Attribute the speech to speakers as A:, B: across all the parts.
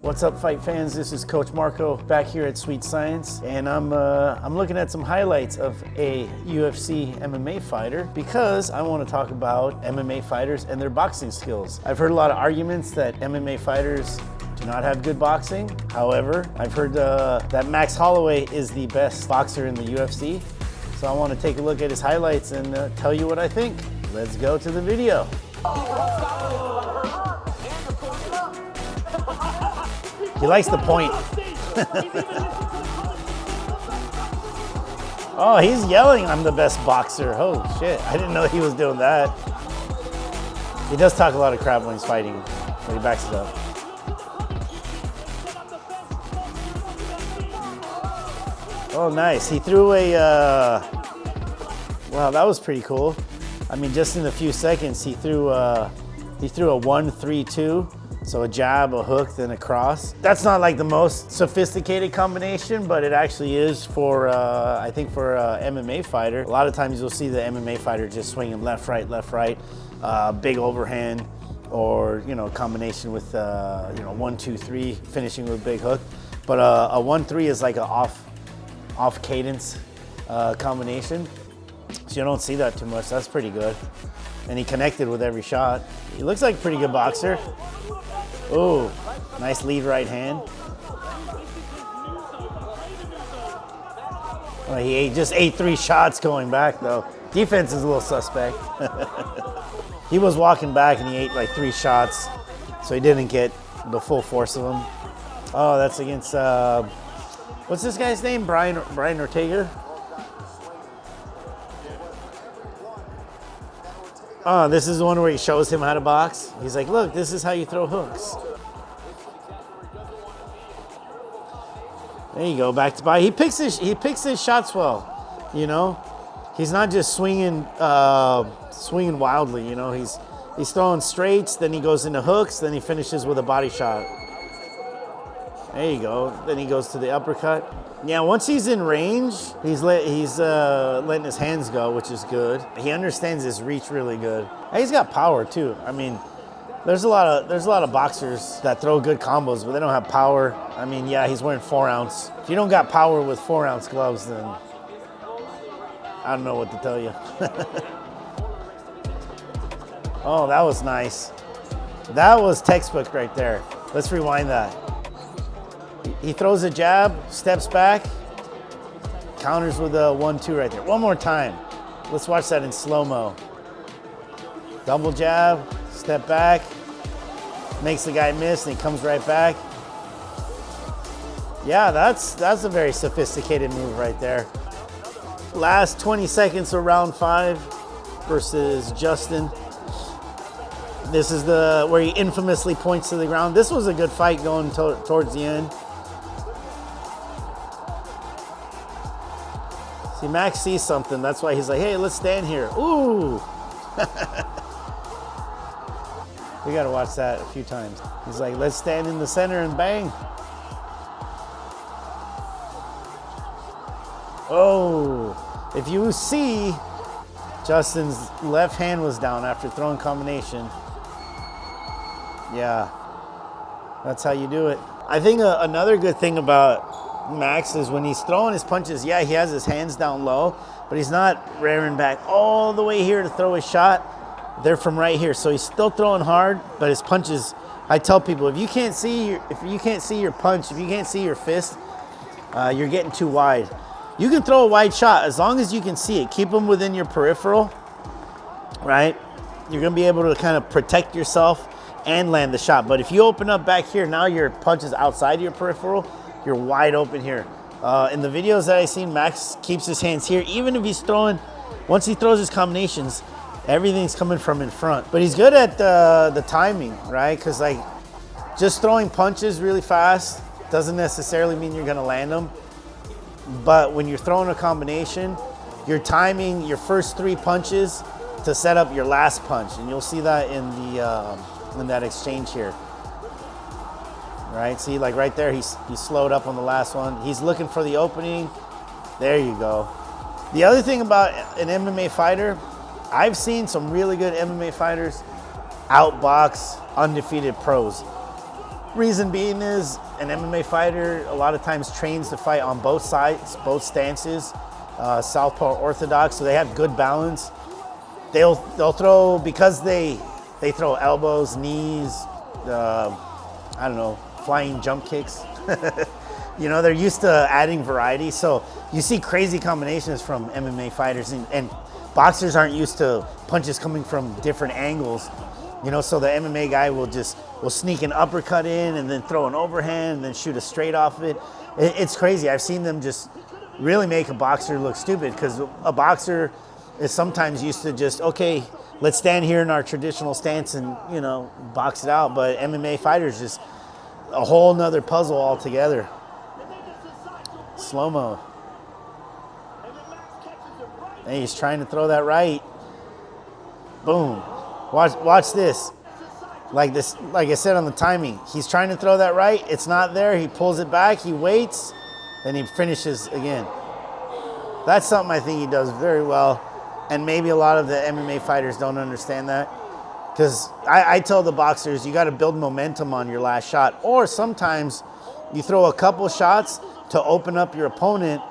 A: What's up, fight fans? This is Coach Marco back here at Sweet Science, and I'm looking at some highlights of a UFC MMA fighter because I want to talk about MMA fighters and their boxing skills. I've heard a lot of arguments that MMA fighters do not have good boxing. However, I've heard that Max Holloway is the best boxer in the UFC. So I want to take a look at his highlights and tell you what I think. Let's go to the video. He likes the point. Oh, he's yelling, "I'm the best boxer." Oh shit, I didn't know he was doing that. He does talk a lot of crap when he's fighting, but he backs it up. Oh, nice. He threw a, wow, that was pretty cool. I mean, just in a few seconds, he threw a 1-3-2. So a jab, a hook, then a cross. That's not like the most sophisticated combination, but it actually is for, I think for an MMA fighter. A lot of times you'll see the MMA fighter just swinging left, right, big overhand, or, you know, combination with, 1-2-3, finishing with a big hook. But a 1-3 is like an off cadence combination. So you don't see that too much. That's pretty good. And he connected with every shot. He looks like a pretty good boxer. Oh, nice lead right hand. Oh, he just ate 3 shots going back though. Defense is a little suspect. He was walking back and he ate like 3 shots, so he didn't get the full force of them. Oh, that's against, what's this guy's name? Brian Ortega? Oh, this is the one where he shows him how to box. He's like, look, this is how you throw hooks. There you go, back to body. He picks his shots well, you know. He's not just swinging wildly, you know. He's throwing straights, then he goes into hooks, then he finishes with a body shot. There you go. Then he goes to the uppercut. Yeah, once he's in range, he's letting his hands go, which is good. He understands his reach really good. And he's got power too. I mean, there's a lot of boxers that throw good combos, but they don't have power. I mean, yeah, he's wearing 4-ounce. If you don't got power with 4-ounce gloves, then I don't know what to tell you. Oh, that was nice. That was textbook right there. Let's rewind that. He throws a jab, steps back, counters with a 1-2 right there. One more time. Let's watch that in slow-mo. Double jab, step back, makes the guy miss, and he comes right back. Yeah, that's a very sophisticated move right there. Last 20 seconds of round 5 versus Justin. This is where he infamously points to the ground. This was a good fight going towards the end. See, Max sees something. That's why he's like, hey, let's stand here. Ooh. We got to watch that a few times. He's like, let's stand in the center and bang. Oh, if you see, Justin's left hand was down after throwing combination. Yeah, that's how you do it. I think another good thing about Max is when he's throwing his punches, yeah, he has his hands down low, but he's not rearing back all the way here to throw his shot. They're from right here, so he's still throwing hard, but his punches, I tell people, if you can't see your punch, if you can't see your fist, you're getting too wide. You can throw a wide shot as long as you can see it. Keep them within your peripheral, right? You're gonna be able to kind of protect yourself and land the shot. But if you open up back here, now your punch is outside your peripheral, you're wide open here. In the videos that I've seen, Max keeps his hands here. Even if he's throwing, once he throws his combinations, everything's coming from in front. But he's good at the timing, right? Because like just throwing punches really fast doesn't necessarily mean you're gonna land them. But when you're throwing a combination, you're timing your first 3 punches to set up your last punch. And you'll see that in that exchange here. Right, see, like right there, he slowed up on the last one. He's looking for the opening. There you go. The other thing about an MMA fighter, I've seen some really good MMA fighters outbox undefeated pros. Reason being is an MMA fighter a lot of times trains to fight on both sides, both stances, southpaw orthodox, so they have good balance. They'll throw, because they throw elbows, knees, I don't know, flying jump kicks. You know, they're used to adding variety. So you see crazy combinations from MMA fighters, and boxers aren't used to punches coming from different angles. You know, so the MMA guy will sneak an uppercut in and then throw an overhand and then shoot a straight off of it. It's crazy. I've seen them just really make a boxer look stupid, because a boxer is sometimes used to just, okay, let's stand here in our traditional stance and, you know, box it out. But MMA fighters just a whole nother puzzle altogether. Slow-mo. And he's trying to throw that right. Boom. Watch this. Like I said on the timing, he's trying to throw that right. It's not there. He pulls it back. He waits. Then he finishes again. That's something I think he does very well. And maybe a lot of the MMA fighters don't understand that. Because I tell the boxers, you got to build momentum on your last shot. Or sometimes you throw a couple shots to open up your opponent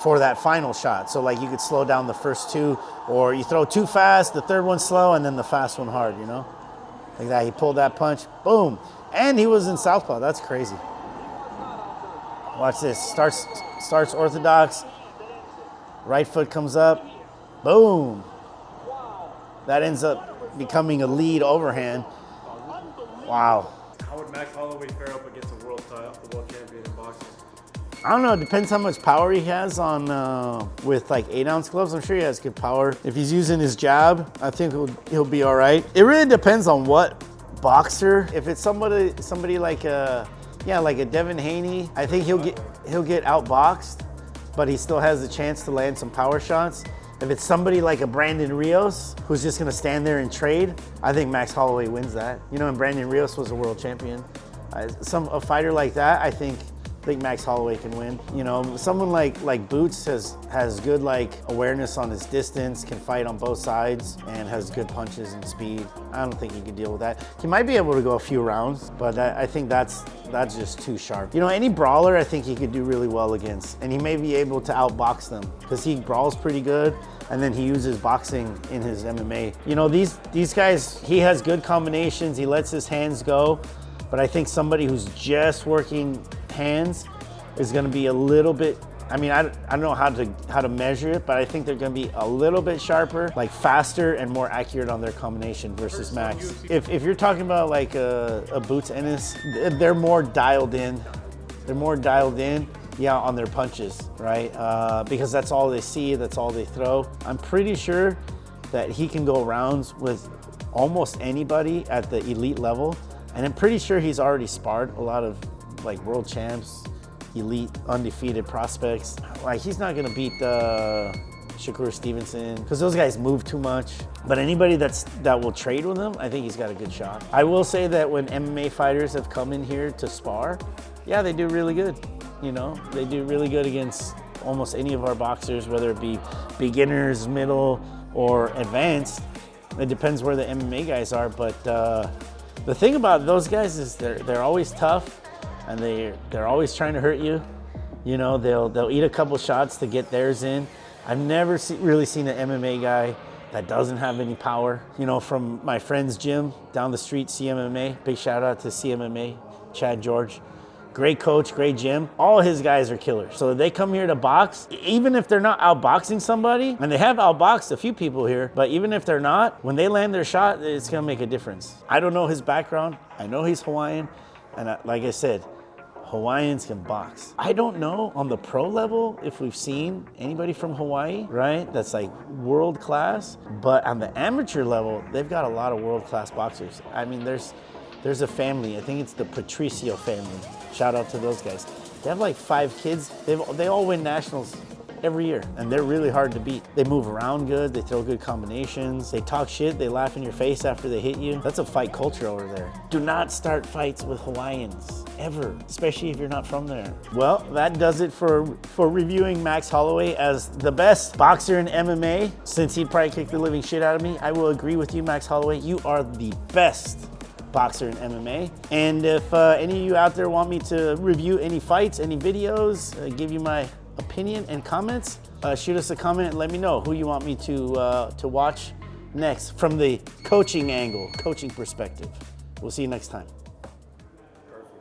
A: for that final shot. So like you could slow down the first two, or you throw too fast, the third one slow, and then the fast one hard, you know? Like that, he pulled that punch, boom. And he was in southpaw, that's crazy. Watch this, starts orthodox, right foot comes up, boom. That ends up becoming a lead overhand. Wow.
B: How would Max Holloway fare up against the world champion in boxing?
A: I don't know, it depends how much power he has on with like 8-ounce gloves. I'm sure he has good power. If he's using his jab, I think he'll be all right. It really depends on what boxer. If it's somebody like like a Devin Haney, I think he'll get outboxed, but he still has a chance to land some power shots. If it's somebody like a Brandon Rios, who's just gonna stand there and trade, I think Max Holloway wins that. You know, and Brandon Rios was a world champion. A fighter like that, I think Max Holloway can win. You know, someone like Boots has good like awareness on his distance, can fight on both sides, and has good punches and speed. I don't think he can deal with that. He might be able to go a few rounds, but I think that's just too sharp. You know, any brawler I think he could do really well against, and he may be able to outbox them because he brawls pretty good, and then he uses boxing in his MMA. You know, these guys, he has good combinations, he lets his hands go, but I think somebody who's just working hands is going to be a little bit, I mean, I don't know how to measure it, but I think they're going to be a little bit sharper, like faster and more accurate on their combination versus Max. If you're talking about like a Boots Ennis, they're more dialed in. They're more dialed in, yeah, on their punches, right? Because that's all they see, that's all they throw. I'm pretty sure that he can go rounds with almost anybody at the elite level. And I'm pretty sure he's already sparred a lot of like world champs, elite, undefeated prospects. Like he's not gonna beat Shakur Stevenson because those guys move too much. But anybody that will trade with him, I think he's got a good shot. I will say that when MMA fighters have come in here to spar, yeah, they do really good. You know, they do really good against almost any of our boxers, whether it be beginners, middle, or advanced. It depends where the MMA guys are, but the thing about those guys is they're always tough, and they're always trying to hurt you. You know, they'll eat a couple shots to get theirs in. I've never really seen an MMA guy that doesn't have any power. You know, from my friend's gym down the street, CMMA, big shout out to CMMA, Chad George. Great coach, great gym. All his guys are killers. So they come here to box, even if they're not outboxing somebody, and they have outboxed a few people here, but even if they're not, when they land their shot, it's gonna make a difference. I don't know his background. I know he's Hawaiian, and like I said, Hawaiians can box. I don't know on the pro level if we've seen anybody from Hawaii, right? That's like world class, but on the amateur level, they've got a lot of world class boxers. I mean, there's a family, I think it's the Patricio family. Shout out to those guys. They have like 5 kids. They all win nationals every year, and they're really hard to beat. They move around good, they throw good combinations, they talk shit, they laugh in your face after they hit you. That's a fight culture over there. Do not start fights with Hawaiians, ever, especially if you're not from there. Well, that does it for reviewing Max Holloway as the best boxer in MMA. Since he'd probably kick the living shit out of me, I will agree with you, Max Holloway. You are the best boxer and MMA. And if any of you out there want me to review any fights, any videos, give you my opinion and comments, shoot us a comment and let me know who you want me to watch next from the coaching angle, coaching perspective. We'll see you next time.